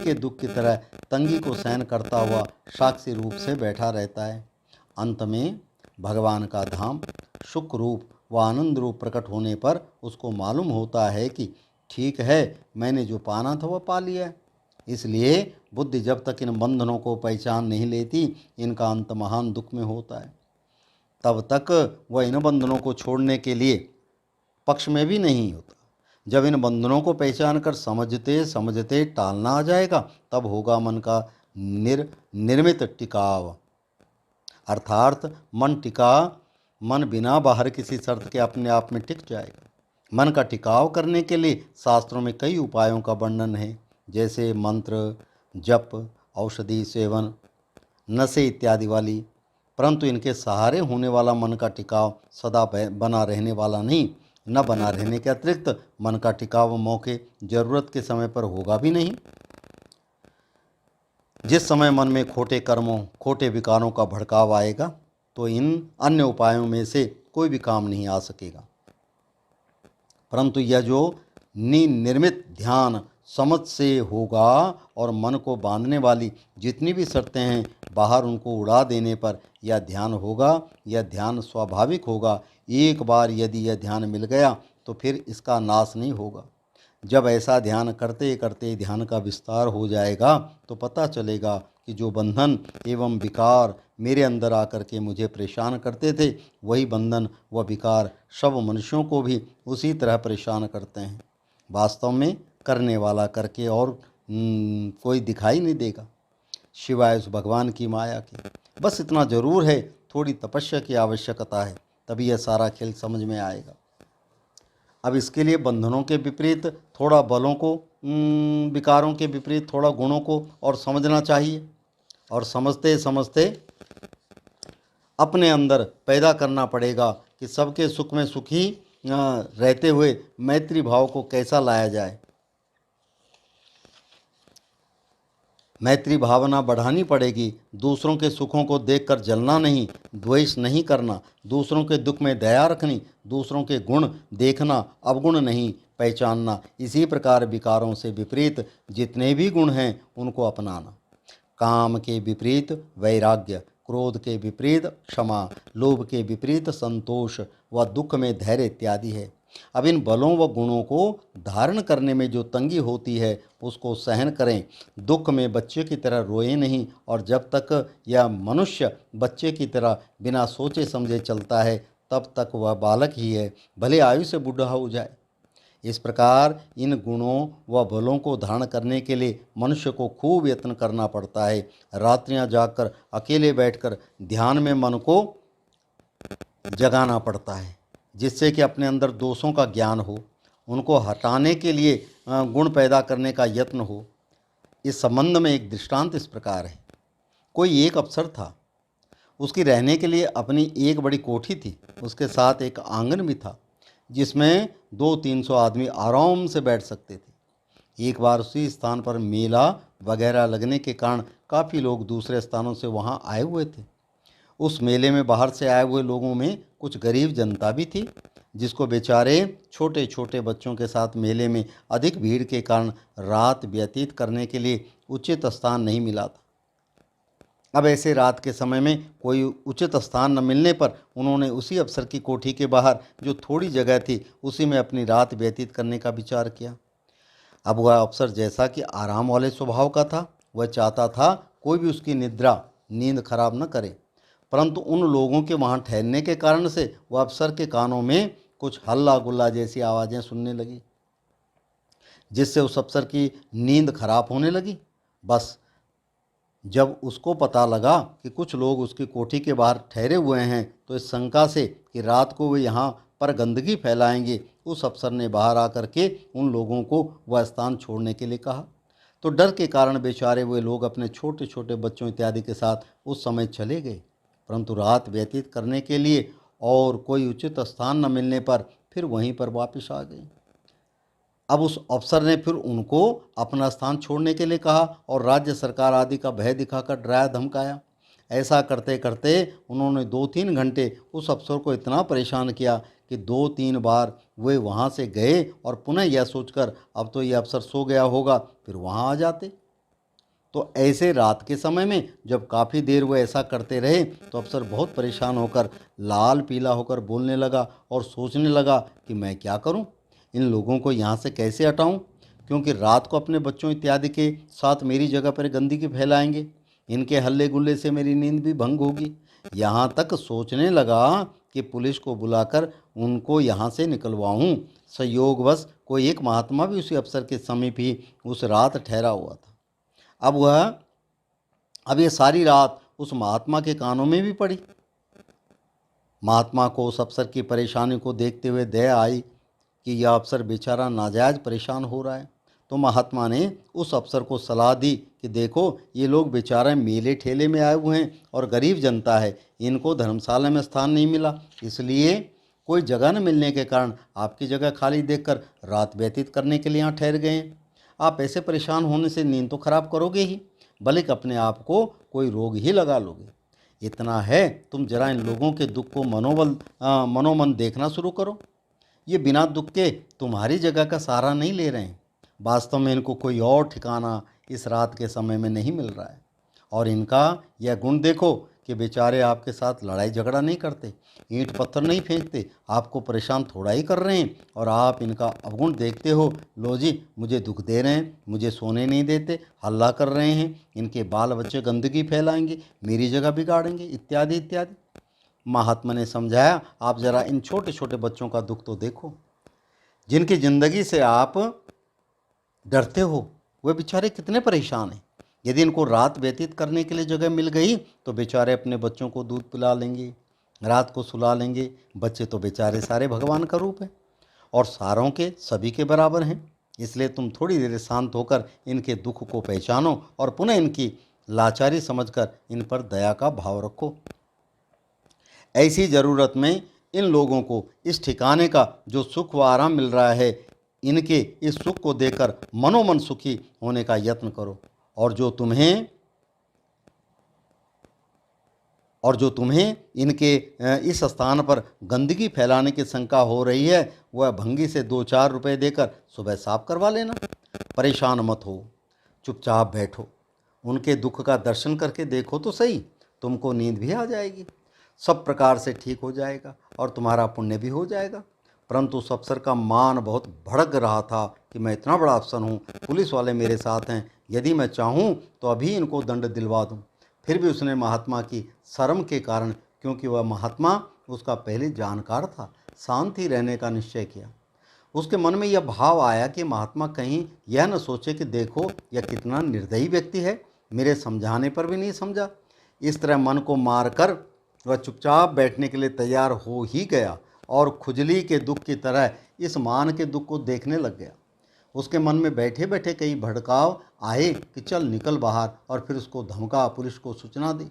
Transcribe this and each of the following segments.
के दुख की तरह तंगी को सहन करता हुआ साक्षी रूप से बैठा रहता है। अंत में भगवान का धाम सुख रूप व आनंद रूप प्रकट होने पर उसको मालूम होता है कि ठीक है, मैंने जो पाना था वह पा लिया। इसलिए बुद्धि जब तक इन बंधनों को पहचान नहीं लेती, इनका अंत महान दुख में होता है, तब तक वह इन बंधनों को छोड़ने के लिए पक्ष में भी नहीं होता। जब इन बंधनों को पहचान कर समझते समझते टालना आ जाएगा, तब होगा मन का निर्मित टिकाव। अर्थात मन बिना बाहर किसी शर्त के अपने आप में टिक जाएगा। मन का टिकाव करने के लिए शास्त्रों में कई उपायों का वर्णन है, जैसे मंत्र, जप, औषधि सेवन, नशे इत्यादि वाली। परंतु इनके सहारे होने वाला मन का टिकाव सदा बना रहने वाला नहीं। न बना रहने के अतिरिक्त मन का टिकाव मौके जरूरत के समय पर होगा भी नहीं। जिस समय मन में खोटे कर्मों, खोटे विकारों का भड़काव आएगा, तो इन अन्य उपायों में से कोई भी काम नहीं आ सकेगा। परंतु यह जो निर्मित ध्यान समझ से होगा और मन को बांधने वाली जितनी भी शर्तें हैं, बाहर उनको उड़ा देने पर यह ध्यान होगा। यह ध्यान स्वाभाविक होगा। एक बार यदि यह ध्यान मिल गया तो फिर इसका नाश नहीं होगा। जब ऐसा ध्यान करते करते ध्यान का विस्तार हो जाएगा, तो पता चलेगा कि जो बंधन एवं विकार मेरे अंदर आकर के मुझे परेशान करते थे, वही बंधन व विकार सब मनुष्यों को भी उसी तरह परेशान करते हैं। वास्तव में करने वाला करके और कोई दिखाई नहीं देगा, सिवाय उस भगवान की माया के। बस इतना जरूर है, थोड़ी तपस्या की आवश्यकता है, तभी यह सारा खेल समझ में आएगा। अब इसके लिए बंधनों के विपरीत थोड़ा बलों को, विकारों के विपरीत थोड़ा गुणों को और समझना चाहिए, और समझते समझते अपने अंदर पैदा करना पड़ेगा कि सबके सुख में सुखी रहते हुए मैत्री भाव को कैसा लाया जाए। मैत्री भावना बढ़ानी पड़ेगी। दूसरों के सुखों को देखकर जलना नहीं, द्वेष नहीं करना, दूसरों के दुख में दया रखनी, दूसरों के गुण देखना, अवगुण नहीं पहचानना। इसी प्रकार विकारों से विपरीत जितने भी गुण हैं उनको अपनाना। काम के विपरीत वैराग्य, क्रोध के विपरीत क्षमा, लोभ के विपरीत संतोष व दुख में धैर्य इत्यादि है। अब इन बलों व गुणों को धारण करने में जो तंगी होती है उसको सहन करें। दुख में बच्चे की तरह रोए नहीं, और जब तक यह मनुष्य बच्चे की तरह बिना सोचे समझे चलता है, तब तक वह बालक ही है, भले आयु से बूढ़ा हो जाए। इस प्रकार इन गुणों व बलों को धारण करने के लिए मनुष्य को खूब यत्न करना पड़ता है। रात्रियां जागकर अकेले बैठकर ध्यान में मन को जगाना पड़ता है, जिससे कि अपने अंदर दोषों का ज्ञान हो, उनको हटाने के लिए गुण पैदा करने का यत्न हो। इस संबंध में एक दृष्टांत इस प्रकार है। कोई एक अफसर था, उसकी रहने के लिए अपनी एक बड़ी कोठी थी, उसके साथ एक आंगन भी था जिसमें 200-300 आदमी आराम से बैठ सकते थे। एक बार उसी स्थान पर मेला वगैरह लगने के कारण काफ़ी लोग दूसरे स्थानों से वहां आए हुए थे। उस मेले में बाहर से आए हुए लोगों में कुछ गरीब जनता भी थी, जिसको बेचारे छोटे छोटे बच्चों के साथ मेले में अधिक भीड़ के कारण रात व्यतीत करने के लिए उचित स्थान नहीं मिला था। अब ऐसे रात के समय में कोई उचित स्थान न मिलने पर उन्होंने उसी अफसर की कोठी के बाहर जो थोड़ी जगह थी, उसी में अपनी रात व्यतीत करने का विचार किया। अब वह अफसर जैसा कि आराम वाले स्वभाव का था, वह चाहता था कोई भी उसकी नींद खराब न करे। परंतु उन लोगों के वहाँ ठहरने के कारण से वह अफसर के कानों में कुछ हल्ला गुल्ला जैसी आवाज़ें सुनने लगी, जिससे उस अफसर की नींद खराब होने लगी। बस जब उसको पता लगा कि कुछ लोग उसकी कोठी के बाहर ठहरे हुए हैं, तो इस शंका से कि रात को वे यहाँ पर गंदगी फैलाएंगे, उस अफसर ने बाहर आकर के उन लोगों को वह स्थान छोड़ने के लिए कहा। तो डर के कारण बेचारे वे लोग अपने छोटे छोटे बच्चों इत्यादि के साथ उस समय चले गए। परंतु रात व्यतीत करने के लिए और कोई उचित स्थान न मिलने पर फिर वहीं पर वापस आ गए। अब उस अफसर ने फिर उनको अपना स्थान छोड़ने के लिए कहा और राज्य सरकार आदि का भय दिखाकर डराया धमकाया। ऐसा करते करते उन्होंने 2-3 घंटे उस अफसर को इतना परेशान किया कि 2-3 बार वे वहाँ से गए और पुनः यह सोचकर अब तो यह अफसर सो गया होगा, फिर वहाँ आ जाते। तो ऐसे रात के समय में जब काफ़ी देर वो ऐसा करते रहे तो अफसर बहुत परेशान होकर लाल पीला होकर बोलने लगा और सोचने लगा कि मैं क्या करूं, इन लोगों को यहाँ से कैसे हटाऊं, क्योंकि रात को अपने बच्चों इत्यादि के साथ मेरी जगह पर गंदगी फैलाएंगे। इनके हल्ले गुल्ले से मेरी नींद भी भंग होगी। यहाँ तक सोचने लगा कि पुलिस को बुलाकर उनको यहाँ से निकलवाऊं। संयोगवश कोई एक महात्मा भी उसी अफसर के समीप ही उस रात ठहरा हुआ था। अब ये सारी रात उस महात्मा के कानों में भी पड़ी। महात्मा को उस अफसर की परेशानी को देखते हुए दया आई कि यह अफसर बेचारा नाजायज परेशान हो रहा है। तो महात्मा ने उस अफसर को सलाह दी कि देखो, ये लोग बेचारे मेले ठेले में आए हुए हैं और गरीब जनता है, इनको धर्मशाला में स्थान नहीं मिला, इसलिए कोई जगह न मिलने के कारण आपकी जगह खाली देखकर रात व्यतीत करने के लिए यहाँ ठहर गए हैं। आप ऐसे परेशान होने से नींद तो खराब करोगे ही, बल्कि अपने आप को कोई रोग ही लगा लोगे। इतना है, तुम जरा इन लोगों के दुख को मनोमन देखना शुरू करो। ये बिना दुख के तुम्हारी जगह का सहारा नहीं ले रहे हैं। वास्तव में इनको कोई और ठिकाना इस रात के समय में नहीं मिल रहा है। और इनका यह गुण देखो कि बेचारे आपके साथ लड़ाई झगड़ा नहीं करते, ईंट पत्थर नहीं फेंकते, आपको परेशान थोड़ा ही कर रहे हैं, और आप इनका अवगुण देखते हो। लो जी, मुझे दुख दे रहे हैं, मुझे सोने नहीं देते, हल्ला कर रहे हैं, इनके बाल बच्चे गंदगी फैलाएंगे, मेरी जगह बिगाड़ेंगे, इत्यादि इत्यादि। महात्मा ने समझाया, आप जरा इन छोटे छोटे बच्चों का दुख तो देखो, जिनकी ज़िंदगी से आप डरते हो। वे बेचारे कितने परेशान हैं। यदि इनको रात व्यतीत करने के लिए जगह मिल गई तो बेचारे अपने बच्चों को दूध पिला लेंगे, रात को सुला लेंगे। बच्चे तो बेचारे सारे भगवान का रूप है और सारों के सभी के बराबर हैं। इसलिए तुम थोड़ी देर शांत होकर इनके दुख को पहचानो और पुनः इनकी लाचारी समझकर इन पर दया का भाव रखो। ऐसी ज़रूरत में इन लोगों को इस ठिकाने का जो सुख व आराम मिल रहा है, इनके इस सुख को देकर मनोमन सुखी होने का यत्न करो। और जो तुम्हें इनके इस स्थान पर गंदगी फैलाने की शंका हो रही है, वह भंगी से 2-4 रुपए देकर सुबह साफ करवा लेना। परेशान मत हो, चुपचाप बैठो, उनके दुख का दर्शन करके देखो तो सही, तुमको नींद भी आ जाएगी, सब प्रकार से ठीक हो जाएगा और तुम्हारा पुण्य भी हो जाएगा। परंतु उस अफसर का मान बहुत भड़क रहा था कि मैं इतना बड़ा अफसर हूँ, पुलिस वाले मेरे साथ हैं, यदि मैं चाहूँ तो अभी इनको दंड दिलवा दूँ। फिर भी उसने महात्मा की शर्म के कारण, क्योंकि वह महात्मा उसका पहले जानकार था, शांत ही रहने का निश्चय किया। उसके मन में यह भाव आया कि महात्मा कहीं यह न सोचे कि देखो यह कितना निर्दयी व्यक्ति है, मेरे समझाने पर भी नहीं समझा। इस तरह मन को मारकर वह चुपचाप बैठने के लिए तैयार हो ही गया और खुजली के दुख की तरह इस मान के दुख को देखने लग गया। उसके मन में बैठे बैठे कई भड़काव आए कि चल निकल बाहर, और फिर उसको धमका, पुलिस को सूचना दी।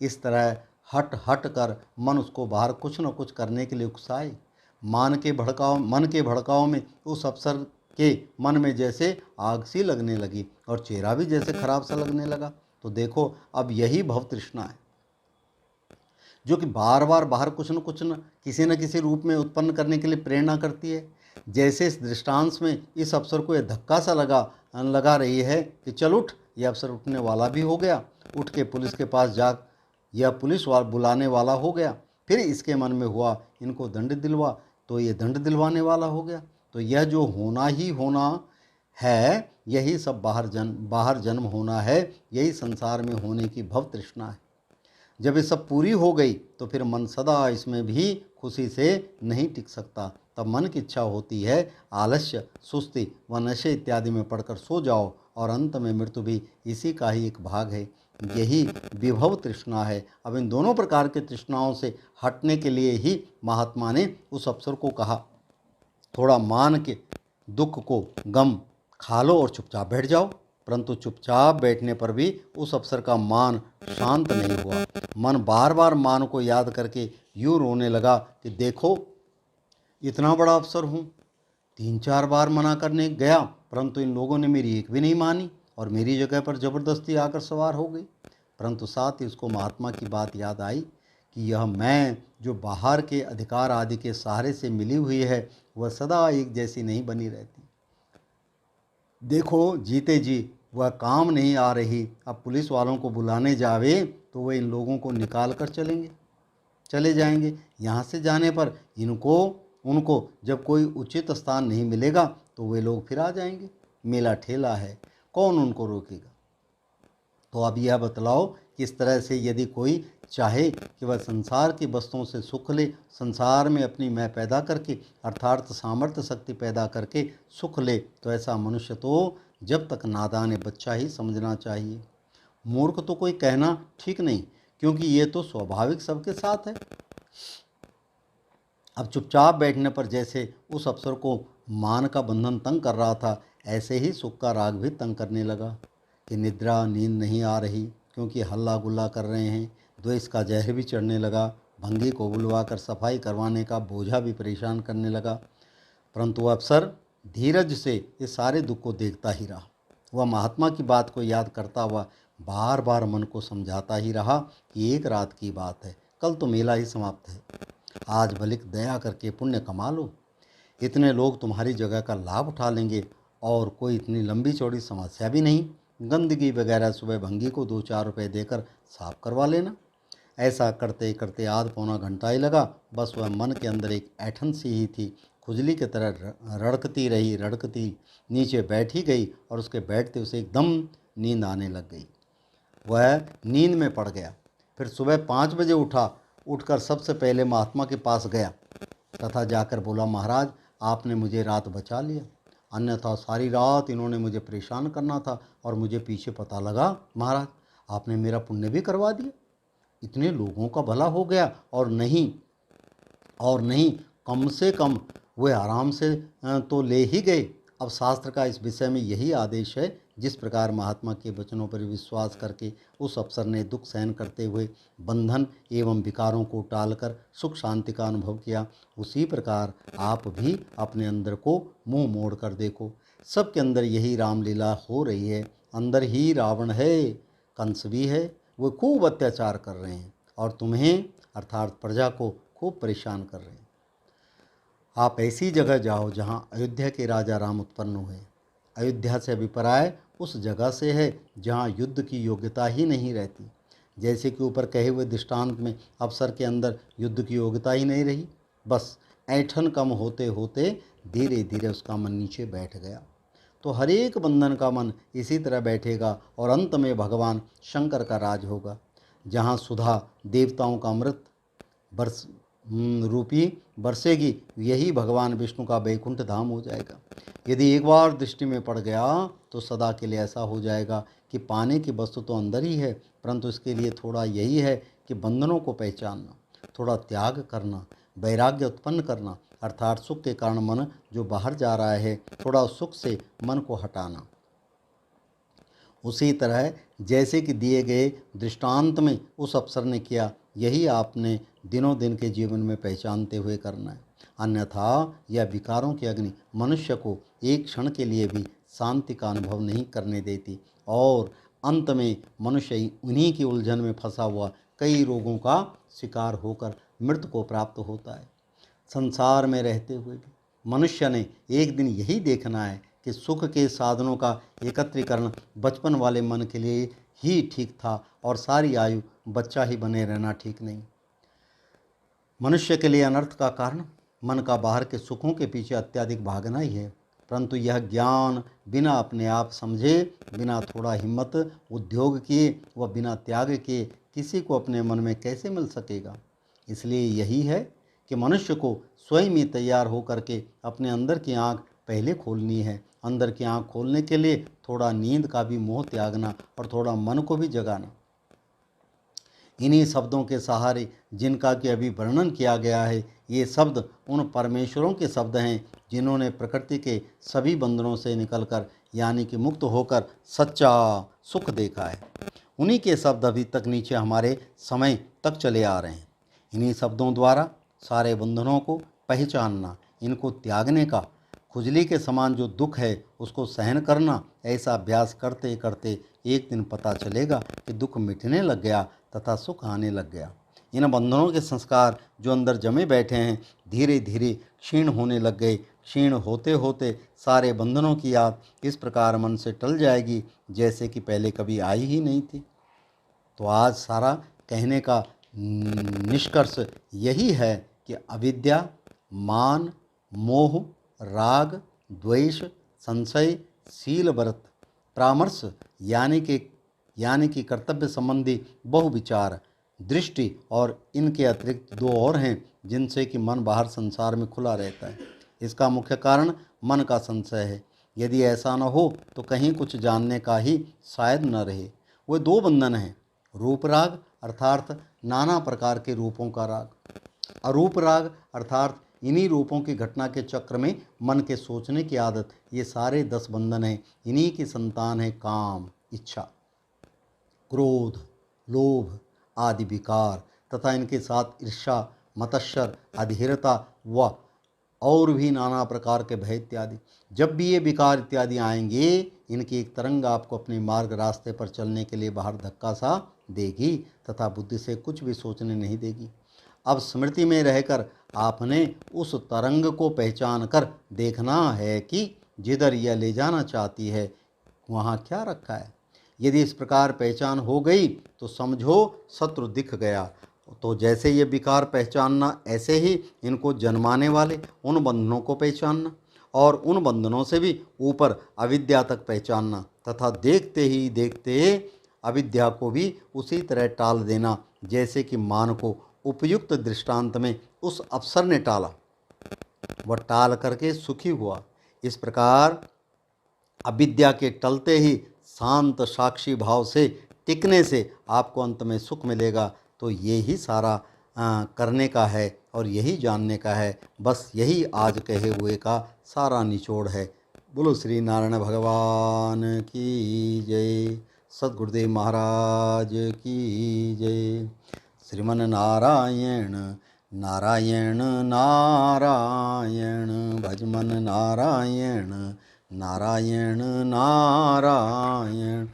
इस तरह हट हट कर मन उसको बाहर कुछ न कुछ करने के लिए उकसाए। मन के भड़काव में उस अफसर के मन में जैसे आग सी लगने लगी और चेहरा भी जैसे खराब सा लगने लगा। तो देखो, अब यही भव तृष्णा है जो कि बार बार बाहर कुछ न किसी न किसी रूप में उत्पन्न करने के लिए प्रेरणा करती है। जैसे इस दृष्टांत में इस अफसर को यह धक्का सा लगा रही है कि चल उठ, यह अफसर उठने वाला भी हो गया, उठ के पुलिस के पास जा, यह पुलिस बुलाने वाला हो गया। फिर इसके मन में हुआ इनको दंड दिलवा, तो ये दंड दिलवाने वाला हो गया। तो यह जो होना ही होना है, यही सब बाहर जन्म होना है, यही संसार में होने की भव तृष्णा है। जब ये सब पूरी हो गई तो फिर मन सदा इसमें भी खुशी से नहीं टिक सकता। तब मन की इच्छा होती है आलस्य, सुस्ती व नशे इत्यादि में पड़कर सो जाओ, और अंत में मृत्यु भी इसी का ही एक भाग है। यही विभव तृष्णा है। अब इन दोनों प्रकार के तृष्णाओं से हटने के लिए ही महात्मा ने उस अफसर को कहा, थोड़ा मान के दुख को गम खा लो और चुपचाप बैठ जाओ। परंतु चुपचाप बैठने पर भी उस अफसर का मान शांत नहीं हुआ। मन बार बार मान को याद करके यूँ रोने लगा कि देखो, इतना बड़ा अफसर हूँ, 3-4 बार मना करने गया, परंतु इन लोगों ने मेरी एक भी नहीं मानी और मेरी जगह पर ज़बरदस्ती आकर सवार हो गई। परंतु साथ ही उसको महात्मा की बात याद आई कि यह मैं जो बाहर के अधिकार आदि के सहारे से मिली हुई है, वह सदा एक जैसी नहीं बनी रहती। देखो, जीते जी वह काम नहीं आ रही, अब पुलिस वालों को बुलाने जावे तो वे इन लोगों को निकाल कर चले जाएंगे। यहाँ से जाने पर उनको जब कोई उचित स्थान नहीं मिलेगा तो वे लोग फिर आ जाएंगे। मेला ठेला है, कौन उनको रोकेगा। तो अब यह बतलाओ कि इस तरह से यदि कोई चाहे कि वह संसार की वस्तुओं से सुख ले, संसार में अपनी मैं पैदा करके अर्थात सामर्थ्य शक्ति पैदा करके सुख ले, तो ऐसा मनुष्य तो जब तक नादान है बच्चा ही समझना चाहिए। मूर्ख तो कोई कहना ठीक नहीं, क्योंकि ये तो स्वाभाविक सबके साथ है। अब चुपचाप बैठने पर जैसे उस अफसर को मान का बंधन तंग कर रहा था, ऐसे ही सुख का राग भी तंग करने लगा कि निद्रा नींद नहीं आ रही, क्योंकि हल्ला गुल्ला कर रहे हैं। द्वेष का जहर भी चढ़ने लगा। भंगी को बुलवा कर सफाई करवाने का बोझा भी परेशान करने लगा। परंतु वह अफसर धीरज से इस सारे दुख को देखता ही रहा। वह महात्मा की बात को याद करता हुआ बार बार मन को समझाता ही रहा कि एक रात की बात है, कल तो मेला ही समाप्त है। आज भलिक दया करके पुण्य कमा लो, इतने लोग तुम्हारी जगह का लाभ उठा लेंगे और कोई इतनी लंबी चौड़ी समस्या भी नहीं। गंदगी वगैरह सुबह भंगी को 2-4 रुपए देकर साफ करवा लेना। ऐसा करते करते आध पौना घंटा ही लगा। बस वह मन के अंदर एक ऐठन सी ही थी, खुजली की तरह रड़कती नीचे बैठ ही गई और उसके बैठते उसे एकदम नींद आने लग गई। वह नींद में पड़ गया। फिर सुबह 5 बजे उठकर सबसे पहले महात्मा के पास गया तथा जाकर बोला, महाराज आपने मुझे रात बचा लिया, अन्यथा सारी रात इन्होंने मुझे परेशान करना था और मुझे पीछे पता लगा महाराज आपने मेरा पुण्य भी करवा दिया। इतने लोगों का भला हो गया और नहीं कम से कम वे आराम से तो ले ही गए। अब शास्त्र का इस विषय में यही आदेश है। जिस प्रकार महात्मा के वचनों पर विश्वास करके उस अफसर ने दुख सहन करते हुए बंधन एवं विकारों को टालकर सुख शांति का अनुभव किया, उसी प्रकार आप भी अपने अंदर को मुंह मोड़ कर देखो। सबके अंदर यही रामलीला हो रही है। अंदर ही रावण है, कंस भी है, वो खूब अत्याचार कर रहे हैं और तुम्हें अर्थात प्रजा को खूब परेशान कर रहे हैं। आप ऐसी जगह जाओ जहाँ अयोध्या के राजा राम उत्पन्न हुए। अयोध्या से अभिप्राय उस जगह से है जहाँ युद्ध की योग्यता ही नहीं रहती। जैसे कि ऊपर कहे हुए दृष्टांत में अफसर के अंदर युद्ध की योग्यता ही नहीं रही, बस ऐंठन कम होते होते धीरे धीरे उसका मन नीचे बैठ गया। तो हर एक बंधन का मन इसी तरह बैठेगा और अंत में भगवान शंकर का राज होगा, जहाँ सुधा देवताओं का अमृत रूपी बरसेगी। यही भगवान विष्णु का वैकुंठ धाम हो जाएगा। यदि एक बार दृष्टि में पड़ गया तो सदा के लिए ऐसा हो जाएगा कि पाने की वस्तु तो अंदर ही है, परंतु इसके लिए थोड़ा यही है कि बंधनों को पहचानना, थोड़ा त्याग करना, वैराग्य उत्पन्न करना, अर्थात सुख के कारण मन जो बाहर जा रहा है थोड़ा उस सुख से मन को हटाना। उसी तरह जैसे कि दिए गए दृष्टांत में उस अफसर ने किया, यही आपने दिनों दिन के जीवन में पहचानते हुए करना है। अन्यथा यह विकारों की अग्नि मनुष्य को एक क्षण के लिए भी शांति का अनुभव नहीं करने देती और अंत में मनुष्य उन्हीं की उलझन में फंसा हुआ कई रोगों का शिकार होकर मृत्यु को प्राप्त होता है। संसार में रहते हुए भी मनुष्य ने एक दिन यही देखना है कि सुख के साधनों का एकत्रीकरण बचपन वाले मन के लिए ही ठीक था और सारी आयु बच्चा ही बने रहना ठीक नहीं। मनुष्य के लिए अनर्थ का कारण मन का बाहर के सुखों के पीछे अत्यधिक भागना ही है। परंतु यह ज्ञान बिना अपने आप समझे, बिना थोड़ा हिम्मत उद्योग किए व बिना त्याग किए किसी को अपने मन में कैसे मिल सकेगा। इसलिए यही है कि मनुष्य को स्वयं ही तैयार होकर के अपने अंदर की आँख पहले खोलनी है। अंदर की आँख खोलने के लिए थोड़ा नींद का भी मोह त्यागना और थोड़ा मन को भी जगाना। इन्हीं शब्दों के सहारे जिनका कि अभी वर्णन किया गया है, ये शब्द उन परमेश्वरों के शब्द हैं जिन्होंने प्रकृति के सभी बंधनों से निकलकर यानी कि मुक्त होकर सच्चा सुख देखा है। उन्हीं के शब्द अभी तक नीचे हमारे समय तक चले आ रहे हैं। इन्हीं शब्दों द्वारा सारे बंधनों को पहचानना, इनको त्यागने का, खुजली के समान जो दुख है उसको सहन करना, ऐसा अभ्यास करते करते एक दिन पता चलेगा कि दुख मिटने लग गया तथा सुख आने लग गया। इन बंधनों के संस्कार जो अंदर जमे बैठे हैं धीरे धीरे क्षीण होने लग गए। क्षीण होते होते सारे बंधनों की याद इस प्रकार मन से टल जाएगी जैसे कि पहले कभी आई ही नहीं थी। तो आज सारा कहने का निष्कर्ष यही है कि अविद्या, मान, मोह, राग, द्वेष, संशय, शील व्रत, परामर्श यानी कि कर्तव्य संबंधी बहुविचार, दृष्टि और इनके अतिरिक्त दो और हैं जिनसे कि मन बाहर संसार में खुला रहता है। इसका मुख्य कारण मन का संशय है। यदि ऐसा न हो तो कहीं कुछ जानने का ही शायद न रहे। वे दो बंधन हैं, रूप राग अर्थात नाना प्रकार के रूपों का राग, अरूप राग अर्थात इन्हीं रूपों की घटना के चक्र में मन के सोचने की आदत। ये सारे 10 बंधन हैं। इन्हीं की संतान है काम, इच्छा, क्रोध, लोभ आदि विकार तथा इनके साथ ईर्ष्या, मत्सर, अधीरता व और भी नाना प्रकार के भय इत्यादि। जब भी ये विकार इत्यादि आएंगे इनकी एक तरंग आपको अपने मार्ग रास्ते पर चलने के लिए बाहर धक्का सा देगी तथा बुद्धि से कुछ भी सोचने नहीं देगी। अब स्मृति में रहकर आपने उस तरंग को पहचान कर देखना है कि जिधर यह ले जाना चाहती है वहाँ क्या रखा है। यदि इस प्रकार पहचान हो गई तो समझो शत्रु दिख गया। तो जैसे ये विकार पहचानना, ऐसे ही इनको जन्माने वाले उन बंधनों को पहचानना और उन बंधनों से भी ऊपर अविद्या तक पहचानना तथा देखते ही देखते अविद्या को भी उसी तरह टाल देना जैसे कि मान को उपयुक्त दृष्टांत में उस अफसर ने टाला, वह टाल करके सुखी हुआ। इस प्रकार अविद्या के टलते ही शांत साक्षी भाव से टिकने से आपको अंत में सुख मिलेगा। तो ये ही सारा करने का है और यही जानने का है। बस यही आज कहे हुए का सारा निचोड़ है। बोलो श्री नारायण भगवान की जय, सद्गुरुदेव महाराज की जय। श्रीमन नारायण नारायण नारायण, भजमन नारायण नारायण नारायण।